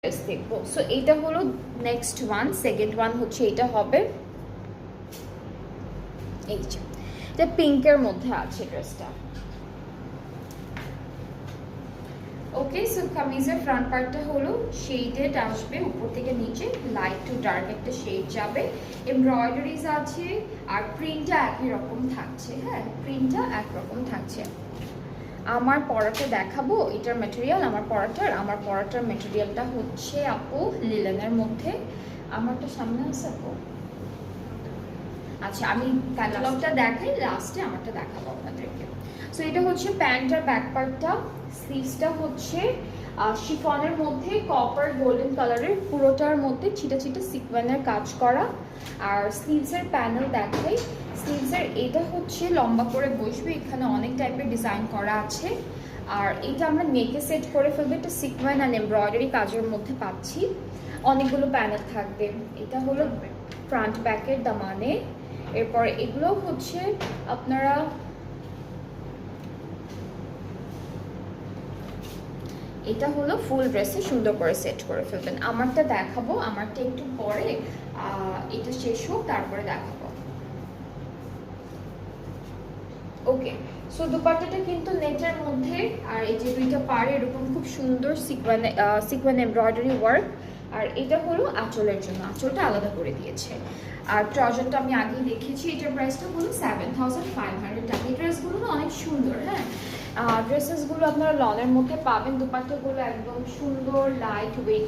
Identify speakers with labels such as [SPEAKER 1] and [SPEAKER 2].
[SPEAKER 1] Dress দেখবো। So এইটা হলো নেক্সট ওয়ান, সেকেন্ড ওয়ান হচ্ছে এটা হবে এই যে, এটা পিঙ্কের মধ্যে আছে ড্রেসটা। ওকে, সো কামিজের ফ্রন্ট পার্টটা হলো শেডেড আসবে, উপর থেকে নিচে লাইট টু ডার্ক একটা শেড যাবে, এমব্রয়ডারিজ আছে, আর প্রিন্টটা একই রকম থাকছে। হ্যাঁ, প্রিন্টটা একরকম থাকছে। আমার পরাটা দেখাবো, এটার ম্যাটেরিয়াল আমার পরাটার ম্যাটেরিয়ালটা হচ্ছে আপু লিলেনের মধ্যে। আমারটা সামনে আছে আপু? আচ্ছা, আমি ক্যাটালগটা দেখাই, লাস্টে আমারটা দেখাবো আপনাদেরকে। সো এটা হচ্ছে প্যান্ট আর ব্যাক পার্টটা। স্লিভসটা হচ্ছে শিফনের মধ্যে কপার গোল্ডেন কালারের, পুরোটার মধ্যে ছিটা ছিটা সিকোয়েন্সের কাজ করা। আর স্লিভসের প্যানেল দেখাই, স্লিভসের এটা হচ্ছে লম্বা করে বসবে, এখানে অনেক টাইপের ডিজাইন করা আছে। আর এটা আমরা নেকে সেট করে ফেলবো, এটা সিকোয়েন্স অ্যান্ড এমব্রয়ডারি কাজের মধ্যে পাচ্ছি। অনেকগুলো প্যানেল থাকবে। এটা হলো ফ্রন্ট ব্যাকের দামানে। এরপর এগুলো হচ্ছে আপনারা এটা হলো ফুল ড্রেসে সুন্দর করে সেট করে ফেলবেন। আমারটা দেখাবো, আমারটা একটু পরে এটা শেষ হোক তারপরে দেখাবো। ওকে, সো দুপাট্টাটা কিন্তু নেটের মধ্যে, আর এই যে দুইটা পাড়ে এরকম খুব সুন্দর সিকোয়েন এমব্রয়ডারি ওয়ার্ক। আর এটা হলো আঁচলের জন্য, আঁচলটা আলাদা করে দিয়েছে। আর ট্রাউজারটা আমি আগেই দেখিয়েছি, এটার প্রাইসটা হলো 7500 টাকা। এই ড্রেসগুলো না অনেক সুন্দর। হ্যাঁ, ড্রেসেসগুলো আপনারা লনের মধ্যে পাবেন, দুপাট্টাগুলো একদম সুন্দর লাইট ওয়েট।